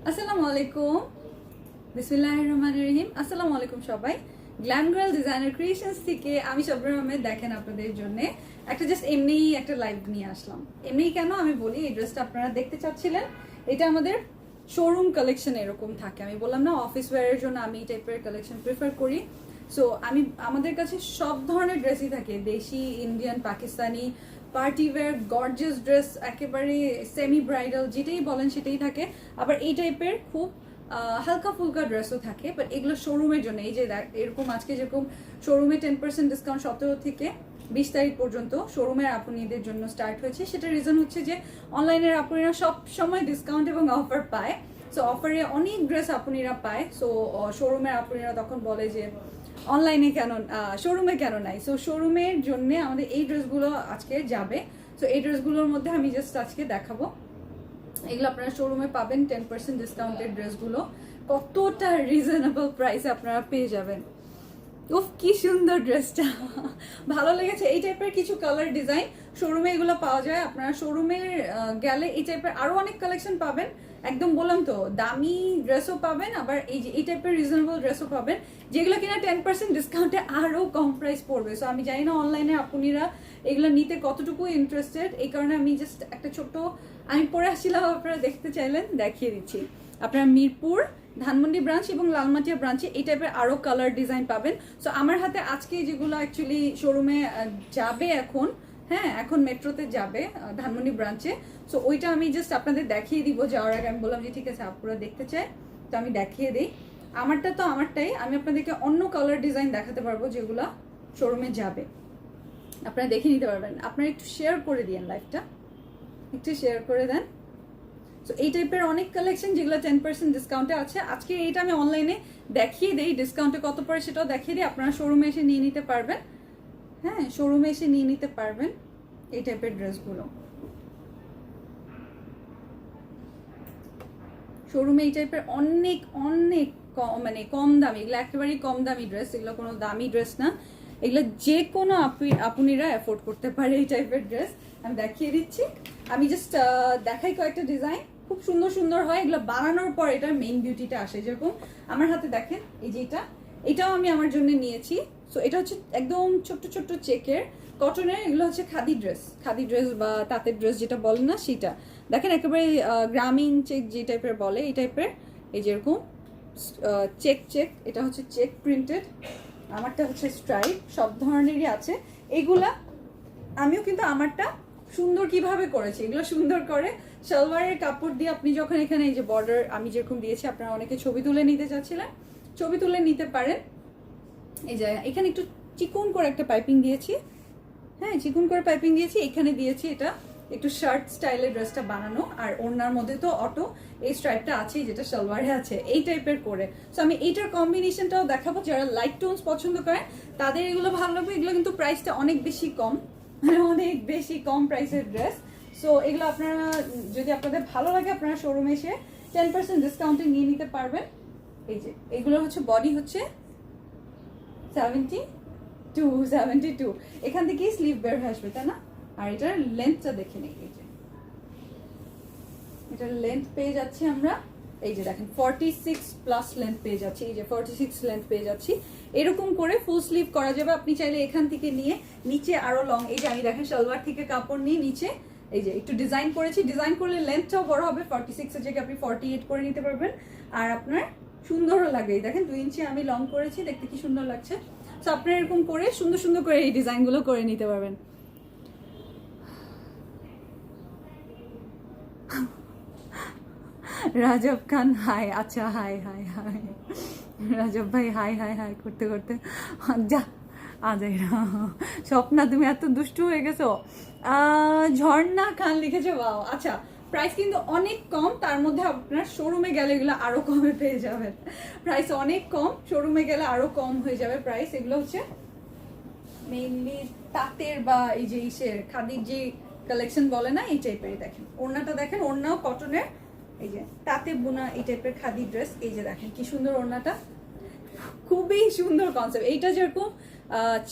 আসসালামু আলাইকুম, বিসমিল্লাহির রহমানির রহিম। আসসালামু আলাইকুম সবাই। গ্ল্যাম গার্ল ডিজাইনার ক্রিয়েশনস থেকে আমি শবনম আহমেদ দেখেন আপনাদের জন্য একটা জাস্ট এমনি একটা লাইভ নিয়ে আসলাম। এমনি কেন আমি বলি, এই ড্রেসটা আপনারা দেখতে চাচ্ছিলেন, এটা আমাদের শোরুম কালেকশন এরকম থাকে। আমি বললাম না, অফিস ওয়্যারের জন্য আমি এই টাইপের কালেকশন প্রেফার করি। সো আমাদের কাছে সব ধরনের ড্রেসই থাকে, দেশি, Indian, Pakistani, party wear, gorgeous dress, একেবারে সেমি ব্রাইডাল, যেটাই বলেন সেটাই থাকে। আবার এই টাইপের খুব হালকা ফুলকা ড্রেসও থাকে, বাট এগুলো শোরুমের জন্য। এই যে এরকম আজকে যেরকম শোরুমে 10% ডিসকাউন্ট 17 থেকে 20 তারিখ পর্যন্ত শোরুমের আপুনিদের জন্য স্টার্ট হয়েছে। সেটার রিজন হচ্ছে যে অনলাইনের আপুনিরা সব সময় ডিসকাউন্ট এবং অফার পায়। সো অফারে অনেক ড্রেস আপুনিরা পায়। সো শোরুমের আপুনিরা তখন বলে যে অনলাইনে কেন, শোরুমে কেন নাই। সো শোরুমের জন্য আমাদের এই ড্রেসগুলো আজকে যাবে। সো এই ড্রেসগুলোর মধ্যে আমি জাস্ট আজকে দেখাবো। এগুলো আপনারা শোরুমে পাবেন 10% ডিসকাউন্টেড ড্রেসগুলো, কতটা রিজনেবল প্রাইসে আপনারা পেয়ে যাবেন। উফ, কি সুন্দর ড্রেসটা, ভালো লেগেছে। এই টাইপের কিছু কালার ডিজাইন শোরুমে এগুলো পাওয়া যায়। আপনারা শোরুমে গেলে এই টাইপের আরো অনেক কালেকশন পাবেন। একদম বললাম তো, দামি ড্রেসও পাবেন, আবার এই যে এই টাইপের রিজনেবল ড্রেসও পাবেন, যেগুলো কিনা 10% ডিসকাউন্টে আরো কম প্রাইস পড়বে। সো আমি জানি না অনলাইনে আপুনিরা এগুলো নিতে কতটুকু ইন্টারেস্টেড, এই কারণে আমি জাস্ট একটা ছোট্ট আমি পরে আসছিলাম, আপনারা দেখতে চাইলেন দেখিয়ে দিচ্ছি। আপনারা মিরপুর, ধানমন্ডি ব্রাঞ্চ এবং লালমাটিয়া ব্রাঞ্চে এই টাইপের আরো কালার ডিজাইন পাবেন। সো আমার হাতে আজকে যেগুলো অ্যাকচুয়ালি শোরুমে যাবে এখন, হ্যাঁ এখন মেট্রোতে যাবে ধানমন্ডি ব্রাঞ্চে। সো ওইটা আমি জাস্ট আপনাদের দেখিয়ে দিব যাওয়ার আগে। আমি বললাম যে ঠিক আছে আপুরা দেখতে চাই, তো আমি দেখিয়ে দিই। আমারটা তো আমারটাই, আমি আপনাদেরকে অন্য কালার ডিজাইন দেখাতে পারবো যেগুলো শোরুমে যাবে, আপনারা দেখে নিতে পারবেন। আপনারা একটু শেয়ার করে দিন, লাইভটা একটু শেয়ার করে দেন। সো এই টাইপের অনেক কালেকশন যেগুলো 10% ডিসকাউন্টে আছে। আজকে এইটা আমি অনলাইনে দেখিয়ে দিই, ডিসকাউন্টে কত পড়ে সেটাও দেখিয়ে দিই। আপনারা শোরুমে এসে নিয়ে নিতে পারবেন। হ্যাঁ, শোরুমে এসে নিয়ে নিতে পারবেন এই টাইপের ড্রেসগুলো। শোরুমে এই টাইপের অনেক অনেক মানে কম দামি, এগুলো একেবারেই কম দামি ড্রেস, এগুলো কোনো দামি ড্রেস না। এগুলো যে কোনো আপুনিরা অ্যাফোর্ড করতে পারে এই টাইপের ড্রেস। আমি দেখিয়ে দিচ্ছি, আমি জাস্ট দেখাই কয়েকটা ডিজাইন, খুব সুন্দর সুন্দর হয়। এগুলো বানানোর পর এটার মেইন বিউটিটা আসে। যেরকম আমার হাতে দেখেন, এই যে এটাও আমি আমার জন্য নিয়েছি। সো এটা হচ্ছে একদম ছোট্ট ছোট্ট চেকের কটনের, এগুলো হচ্ছে খাদি ড্রেস বা তাঁতের ড্রেস যেটা বলে না সেটা। দেখেন একেবারে গ্রামীণ চেক যে টাইপের বলে, এই টাইপের। এই যেরকম চেক, এটা হচ্ছে চেক প্রিন্টেড, আমারটা হচ্ছে স্ট্রাইপ, সব ধরনেরই আছে এগুলা। আমিও কিন্তু আমারটা সুন্দর কিভাবে করেছি, এগুলো সুন্দর করে সালোয়ারের কাপড় দিয়ে আপনি যখন এখানে এই যে বর্ডার আমি যেরকম দিয়েছি, আপনারা অনেকে ছবি তুলে নিতে চাচ্ছিলেন, ছবি তুলে নিতে পারেন। এই যে এখানে একটু চিকন করে একটা পাইপিং দিয়েছি, হ্যাঁ চিকন করে পাইপিং দিয়েছি, এখানে দিয়েছি এটা একটু শার্ট স্টাইলের ড্রেসটা বানানো। আর ওড়নার মধ্যে তো অটো এই স্ট্রাইপটা আছে যেটা সালোয়ারে আছে, এই টাইপের করে। সো আমি এইটার কম্বিনেশনটাও দেখাবো, যারা লাইট টোনস পছন্দ করেন তাদের এগুলো ভালো লাগবে। এগুলো কিন্তু প্রাইসটা অনেক বেশি কম, মানে অনেক বেশি কম প্রাইসের ড্রেস। সো এগুলো আপনারা যদি আপনাদের ভালো লাগে, আপনারা শোরুমে এসে 10% ডিসকাউন্টে নিয়ে নিতে পারবেন। এই যে এগুলো হচ্ছে বডি হচ্ছে 72, এখান থেকেই স্লিভ বের হয়ে আসবে, তাই না? আর এটার লেন্থটা দেখে নিই, এই যে এটার লেন্থ পেয়ে যাচ্ছি আমরা, এই যে দেখেন 46+ লেন্থ পেয়ে যাচ্ছি, এই যে 46 লেন্থ পেয়ে যাচ্ছি। এরকম করে ফুল স্লিভ করা যাবে। আপনি চাইলে এখান থেকে নিয়ে নিচে আরো লং, এই যে আমি দেখেন সালোয়ার থেকে কাপড় নিয়ে নিচে এই যে একটু ডিজাইন করেছি, ডিজাইন করলে লেন্থটাও বড় হবে, 46 এর জায়গায় আপনি 48 করে নিতে পারবেন। আর আপনার সুন্দরও লাগবে, দেখেন 2 ইঞ্চি আমি লং করেছি, দেখতে কি সুন্দর লাগছে। সো আপনারা এরকম করে সুন্দর সুন্দর করে এই ডিজাইনগুলো করে নিতে পারবেন। রাজব খান হাই, আচ্ছা হাই হাই হাই, রাজব ভাই হাই হাই হাই করতে করতে যা আজাই স্বপ্না, তুমি এত দুষ্টু হয়ে গেছো। ঝর্ণা খান লিখেছে, বাও। আচ্ছা, প্রাইস কিন্তু অনেক কম, তার মধ্যে আপনার শোরুমে গেলে এগুলো আরো কমে পেয়ে যাবেন। প্রাইস অনেক কম, শোরুমে গেলে আরো কম হয়ে যাবে প্রাইস। এগুলো হচ্ছে মেইনলি তাঁতের বা এই যে ইসের খাদির যে কালেকশন বলে না, এই টাইপের। দেখেন ওড়নাটা, দেখেন ওড়নাও কটনের, এই যে তাঁতে বোনা এই টাইপের খাদি ড্রেস। এই যে দেখেন কি সুন্দর ওড়নাটা, খুবই সুন্দর কনসেপ্ট। এইটা যেরকম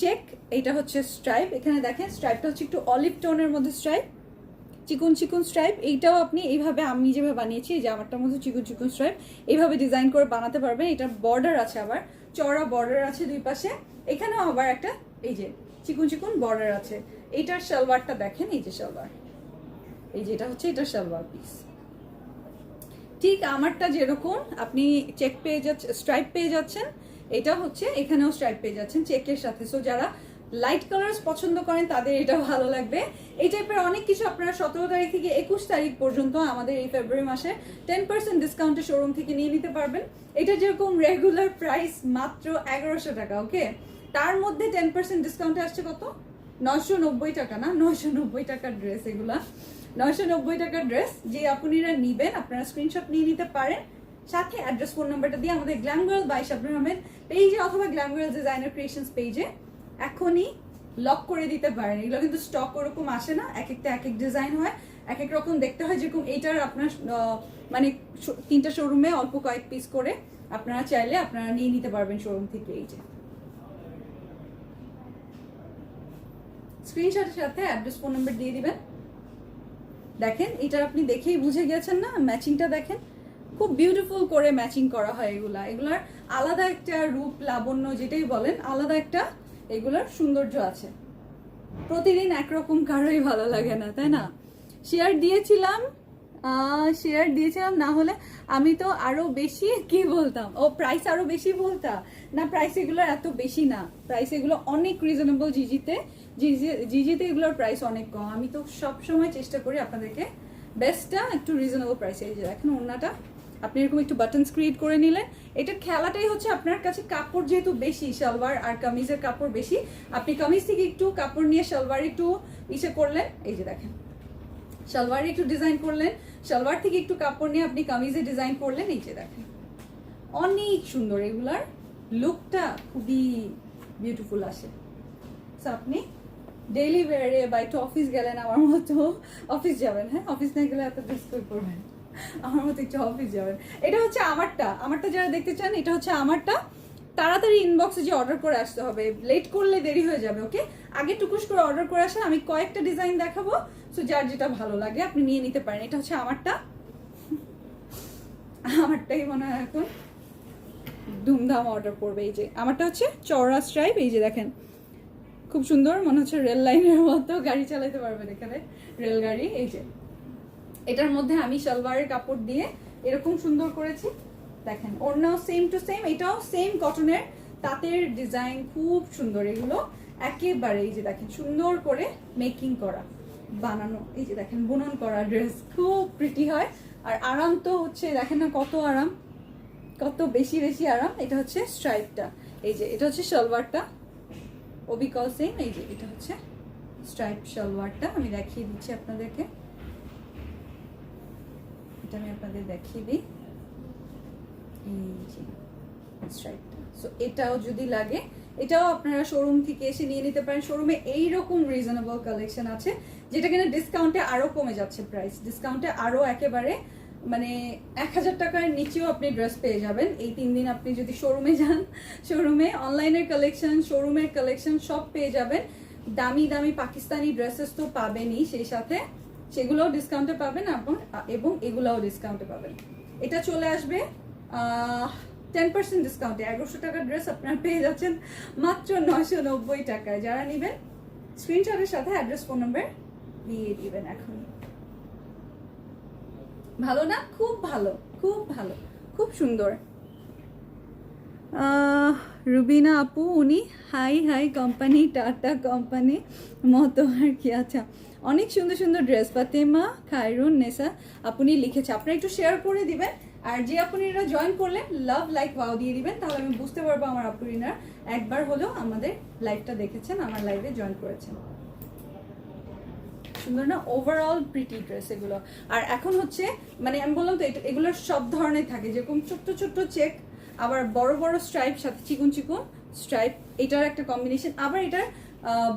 চেক, এইটা হচ্ছে স্ট্রাইপ। এখানে দেখেন স্ট্রাইপটা হচ্ছে একটু অলিভ টোনের মধ্যে স্ট্রাইপ, চিকন চিকন স্ট্রাইপ, এইটাও আপনি এইভাবে আমি যেভাবে বানিয়েছি এই যে আমারটার মধ্যে চিকন চিকন স্ট্রাইপ এইভাবে ডিজাইন করে বানাতে পারবেন। এটার বর্ডার আছে, আবার চওড়া বর্ডার আছে দুই পাশে, এখানেও আবার একটা এই যে চিকন চিকন বর্ডার আছে। এইটার সালোয়ারটা দেখেন, এই যে সালোয়ার, এই যে এটা হচ্ছে এটার সালোয়ার পিস। ঠিক আমারটা যেরকম আপনি চেক পেয়ে যাচ্ছেন, স্ট্রাইপ পেয়ে যাচ্ছেন, এটা হচ্ছে এখানেও স্ট্রাইপ পেয়ে যাচ্ছেন চেকের সাথে। সো যারা লাইট কালার্স পছন্দ করেন তাদের এটা ভালো লাগবে। এই টাইপের অনেক কিছু আপনারা 17 তারিখ থেকে 21 তারিখ পর্যন্ত আমাদের এই ফেব্রুয়ারি মাসে 10% ডিসকাউন্টে শোরুম থেকে নিয়ে নিতে পারবেন। এটা যেরকম রেগুলার প্রাইস মাত্র 1100 টাকা, ওকে, তার মধ্যে 10% ডিসকাউন্টে আসছে কত, 990 টাকা না, 990 টাকার ড্রেস, এগুলা 990 টাকার ড্রেস। যে আপনারা নিবেন আপনারা স্ক্রিনশট নিয়ে নিতে পারেন, সাথে অ্যাড্রেস ফোন নাম্বারটা দিয়ে আমাদের glam girl by Shabnur Ahmed পেজে অথবা গ্ল্যাম গার্ল ডিজাইনার ক্রিয়েশনস পেজে এখনই লক করে দিতে পারেন। এগুলো কিন্তু স্টক ওরকম আসে না, এক একটা এক এক ডিজাইন হয়, এক এক রকম দেখতে হয়। যেরকম এইটার আপনার মানে 3টা শোরুমে অল্প কয়েক পিস করে আপনারা চাইলে আপনারা নিয়ে নিতে পারবেন শোরুম থেকে। এই যে স্ক্রিনশটের সাথে অ্যাড্রেস ফোন নাম্বার দিয়ে দিবেন। দেখেন এটা আপনি দেখেই বুঝে গেছেন না, ম্যাচিংটা দেখেন খুব বিউটিফুল করে ম্যাচিং করা হয়। এগুলার আলাদা একটা রূপ লাবণ্য যেটাই বলেন, আলাদা একটা এগুলার সৌন্দর্য আছে। প্রতিদিন একরকম কারোই ভালো লাগে না, তাই না? শেয়ার দিয়েছিলাম না হলে আমি তো আরো বেশি কি বলতাম, ও প্রাইস আরো বেশি বলতাম না। প্রাইস এগুলোর এত বেশি না, প্রাইস এগুলো অনেক রিজনেবল। জিজিতে এগুলোর প্রাইস অনেক কম। আমি তো সব সময় চেষ্টা করি আপনাদেরকে বেস্টটা একটু রিজনেবল প্রাইসে। এই যে দেখেন ওড়নাটা আপনি এরকম একটু বাটনস ক্রিয়েট করে নিলেন। এটার খেলাটাই হচ্ছে আপনার কাছে কাপড় যেহেতু বেশি, সালোয়ার আর কামিজের কাপড় বেশি, আপনি কামিজ থেকে একটু কাপড় নিয়ে সালোয়ার একটু ইসে করলেন, এই যে দেখেন সালোয়ারে একটু ডিজাইন করলেন, সালোয়ার থেকে একটু কাপড় নিয়ে আপনি কামিজে ডিজাইন করলেন, এই যে দেখেন অনেক সুন্দর। এগুলার লুকটা খুবই বিউটিফুল আসে। আপনি ডেইলি ওয়্যারে বা একটু অফিস গেলেন, আমার মতো অফিস যাবেন, হ্যাঁ অফিস না গেলে এত ড্রেস করবেন, আমার মতো একটু অফিস যাবেন। এটা হচ্ছে আমারটা যারা দেখতে চান এটা হচ্ছে আমারটা। তাড়াতাড়ি ইনবক্সে যে অর্ডার করে আসতে হবে, লেট করলে দেরি হয়ে যাবে, ওকে। আগে টুকুস করে অর্ডার করে আসেন, আমি কয়েকটা ডিজাইন দেখাবো, সো যার যেটা ভালো লাগে আপনি নিয়ে নিতে পারেন। এটা হচ্ছে আমারটাই মনে হয় এখন ধুমধাম অর্ডার করবে। এই যে আমারটা হচ্ছে চওড়া স্ট্রাইপ, এই যে দেখেন খুব সুন্দর, মনে হচ্ছে রেল লাইনের মতো, গাড়ি চালাতে পারবেন এখানে, রেলগাড়ি। এই যে এটার মধ্যে আমি সালোয়ারের কাপড় দিয়ে এরকম সুন্দর করেছি, দেখেন ওড়নাও সেম টু সেম, এটাও সেম কটনের তাঁতের ডিজাইন, খুব সুন্দর। এগুলো একেবারে এই যে দেখেন সুন্দর করে মেকিং করা, বানানো, এই যে দেখেন বুনন করা ড্রেস, খুব প্রিটি হয়। আর আরাম তো হচ্ছে দেখেন না কত আরাম, কত বেশি বেশি আরাম। এটা হচ্ছে স্ট্রাইপটা, এই যে এটা হচ্ছে সালোয়ারটা ওবিকল সেম। এই যে এটা হচ্ছে স্ট্রাইপ সালোয়ারটা, আমি দেখিয়ে দিচ্ছি আপনাদেরকে, এটা আমি আপনাদের দেখিয়ে দিই, এই যে স্ট্রাইপটা। সো এটাও যদি লাগে এটাও আপনারা শোরুম থেকে এসে নিয়ে নিতে পারেন। শোরুমে এইরকম রিজনেবল কালেকশন আছে যেটা কিনা ডিসকাউন্টে আরো কমে যাচ্ছে প্রাইস, ডিসকাউন্টে আরো একেবারে মানে 1000 টাকার নিচেও আপনি ড্রেস পেয়ে যাবেন। এই 3 দিন আপনি যদি শোরুমে যান, শোরুমে অনলাইনের কালেকশন, শোরুমের কালেকশন সব পেয়ে যাবেন। দামি দামি পাকিস্তানি ড্রেসেস তো পাবেনই, সেই সাথে সেগুলোও ডিসকাউন্টে পাবেন এবং এগুলোও ডিসকাউন্টে পাবেন। এটা চলে আসবে 10% ডিসকাউন্টে। 1100 টাকার ড্রেস আপনারা পেয়ে যাচ্ছেন মাত্র 990 টাকায়। যারা নেবেন স্ক্রিনশটের সাথে অ্যাড্রেস ফোন নাম্বার দিয়ে দিবেন এখনই। ভালো না? খুব ভালো, খুব ভালো, খুব সুন্দর। রুবিনা আপু উনি হাই কোম্পানি, টাটা কোম্পানি মতো আর কি। আচ্ছা, অনেক সুন্দর সুন্দর ড্রেস। ফাতেমা খায়রুন নেসা আপনি লিখেছে, আপনারা একটু শেয়ার করে দিবেন। আর যে আপনারা জয়েন করলেন লাভ লাইক ওয়াও দিয়ে দিবেন, তাহলে আমি বুঝতে পারবো আমার আপুরিনা একবার হলেও আমাদের লাইভটা দেখেছেন, আমার লাইভে জয়েন করেছেন। সুন্দর না? ওভারঅল প্রিটি ড্রেস এগুলো। আর এখন হচ্ছে মানে আমি বললাম তো এগুলোর সব ধরনের থাকে, যেরকম ছোট্ট ছোট্ট চেক, আবার বড় বড় স্ট্রাইপ, সাথে চিকন চিকন স্ট্রাইপ, এটার একটা কম্বিনেশন। আবার এটার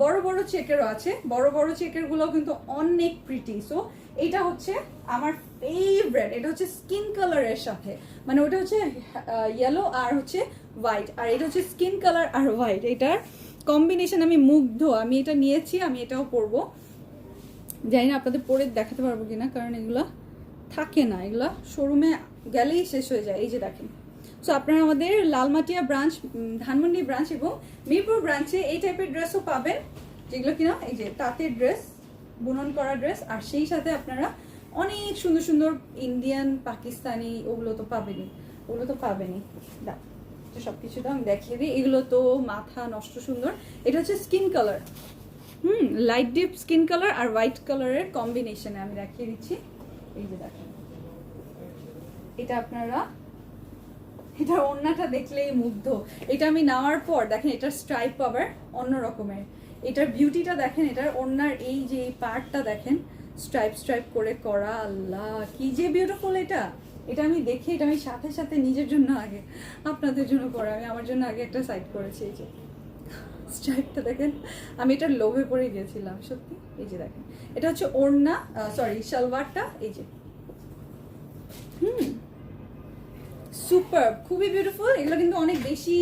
বড় বড় চেকেরও আছে, বড় বড় চেকের গুলো কিন্তু অনেক প্রিটি। সো এটা হচ্ছে আমার ফেভারিট, এটা হচ্ছে স্কিন কালারের সাথে, মানে ওটা হচ্ছে ইয়েলো আর হচ্ছে হোয়াইট, আর এটা হচ্ছে স্কিন কালার আর হোয়াইট, এটার কম্বিনেশন আমি মুগ্ধ। আমি এটা নিয়েছি, আমি এটাও পরবো। জানি না আপনাদের পরে দেখাতে পারবো কিনা, কারণ এগুলা থাকে না, এগুলা শোরুমে গেলেই শেষ হয়ে যায়। এই যে দেখেন। সো আপনারা আমাদের লালমাটিয়া ব্রাঞ্চ, ধানমন্ডি ব্রাঞ্চ এবং মিরপুর ব্রাঞ্চে এই টাইপের ড্রেসও পাবেন, যেগুলো কিনা এই যে তাঁতের ড্রেস, বুনন করা ড্রেস, আর সেই সাথে আপনারা অনেক সুন্দর সুন্দর ইন্ডিয়ান, পাকিস্তানি, ওগুলো তো পাবেনই, ওগুলো তো পাবেনই। দা সব কিছু তো আমি দেখিয়ে দিই। এগুলো তো মাথা নষ্ট সুন্দর। এটা হচ্ছে skin colour, light deep skin colour আর হোয়াইট কালারের কম্বিনেশনে আমি দেখিয়ে দিচ্ছি। এই যে দেখেন, এটা আপনারা, এটা ওড়নাটা দেখলেই মুগ্ধ। এটা আমি নেওয়ার পর দেখেন এটার স্ট্রাইপ আবার অন্য রকমের, এটার বিউটিটা দেখেন, এটার ওড়নার এই যে পার্টটা দেখেন স্ট্রাইপ স্ট্রাইপ করে করা, আল্লাহ কি যে বিউটিফুল। এটা এটা আমি দেখি, এটা আমি সাথে সাথে নিজের জন্য আগে, আপনাদের জন্য পরে আমি আমার জন্য আগে একটা সাইড করেছি। এই যে স্ট্রাইপটা দেখেন, আমি এটার লোভে পড়ে গিয়েছিলাম সত্যি। এই যে দেখেন, এটা হচ্ছে ওড়না, সরি সালোয়ারটা। এই যে সুপার, খুবই বিউটিফুল। এগুলো কিন্তু অনেক বেশি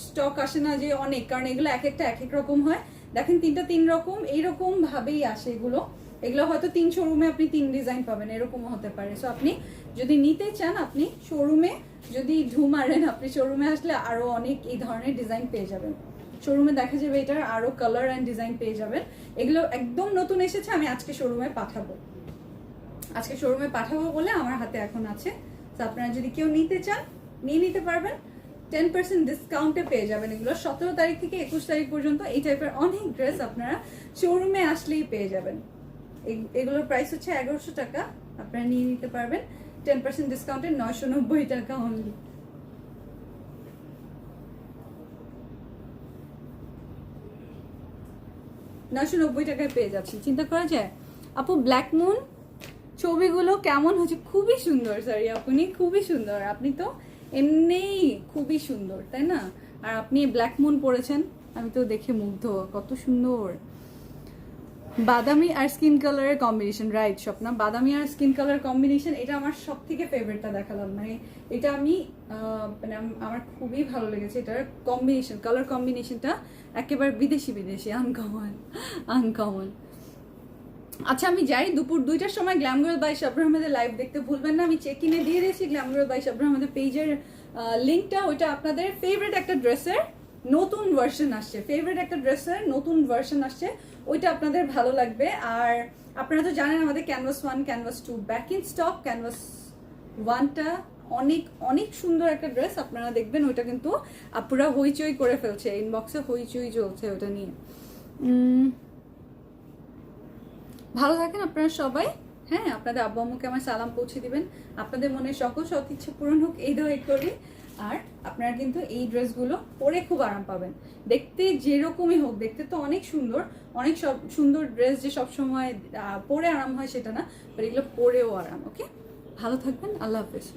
স্টক আসে না যে অনেক, কারণ এগুলো এক একটা এক এক রকম হয়। দেখেন তিনটা তিন রকম, এইরকম ভাবেই আসে এগুলো। এগুলো হয়তো 3 শোরুমে আপনি 3 ডিজাইন পাবেন, এরকমও হতে পারে। সো আপনি যদি নিতে চান, আপনি শোরুমে যদি মারেন, আপনি শোরুমে আসলে আরো অনেক এই ধরনের ডিজাইন পেয়ে যাবেন। শোরুমে দেখা যাবে এটার আরো কালার অ্যান্ড ডিজাইন পেয়ে যাবেন। এগুলো একদম নতুন এসেছে, আমি আজকে শোরুমে পাঠাবো, আজকে শোরুমে পাঠাবো বলে আমার হাতে এখন আছে। তো আপনারা যদি কেউ নিতে চান নিয়ে নিতে পারবেন, 10% ডিসকাউন্টে পেয়ে যাবেন। এগুলো 17 তারিখ থেকে 21 তারিখ পর্যন্ত এই টাইপের অনেক ড্রেস আপনারা শোরুমে আসলেই পেয়ে যাবেন। এগুলোর প্রাইস হচ্ছে 1100 টাকা, আপনারা নিয়ে নিতে পারবেন 10% ডিসকাউন্টে 990 টাকা অনলি। টাকায় পেয়ে যাচ্ছি, চিন্তা করা যায়। আপু ব্ল্যাক মুন ছবিগুলো কেমন হচ্ছে? খুবই সুন্দর সরি আপনি, খুবই সুন্দর। আপনি তো এমনিই খুবই সুন্দর, তাই না? আর আপনি ব্ল্যাক মুন পরেছেন, আমি তো দেখে মুগ্ধ, কত সুন্দর। বাদামি আর স্কিন কালারের কম্বিনেশন, রাইট স্বপ্না, বাদামি আর স্কিন কালার কম্বিনেশন, এটা আমার সব থেকে ফেভারিটটা দেখালাম। মানে এটা আমি মানে আমার খুবই ভালো লেগেছে এটার কম্বিনেশন, কালার কম্বিনেশনটা একেবারে বিদেশি বিদেশি, আনকমন আনকমন। আচ্ছা আমি যাই, দুপুর 2টার সময় গ্ল্যাম গার্ল বাই শাবনূর আহমেদের লাইভ দেখতে ভুলবেন না। আমি চেক ইনে দিয়ে দিয়েছি গ্ল্যাম গার্ল বাই শাবনূর আহমেদের পেজের লিঙ্কটা। ওইটা আপনাদের ফেভারিট একটা ড্রেসের নতুন ভার্সন আসছে, ফেভারিট একটা ড্রেসের নতুন ভার্সন আসছে, ওইটা আপনাদের ভালো লাগবে। আর আপনারা তো জানেন আমাদের canvas 1 canvas 2 back in stock. Canvas 1টা অনেক অনেক সুন্দর একটা ড্রেস, আপনারা দেখবেন ওইটা কিন্তু আপুরা হইচই করে ফেলছে, ইনবক্সে হইচই চলছে ওটা নিয়ে। ভালো থাকেন আপনারা সবাই। হ্যাঁ, আপনাদের আব্বু আম্মুকে আমার সালাম পৌঁছে দিবেন, আপনাদের মনে সকল সৎ ইচ্ছে পূরণ হোক এই দোয়াই করি। আর আপনারা কিন্তু এই ড্রেসগুলো পরে খুব আরাম পাবেন, দেখতে যেরকমই হোক, দেখতে তো অনেক সুন্দর, অনেক সব সুন্দর ড্রেস যে সবসময় পরে আরাম হয় সেটা না, বাট এগুলো পরেও আরাম। ওকে, ভালো থাকবেন, আল্লাহ হাফেজ।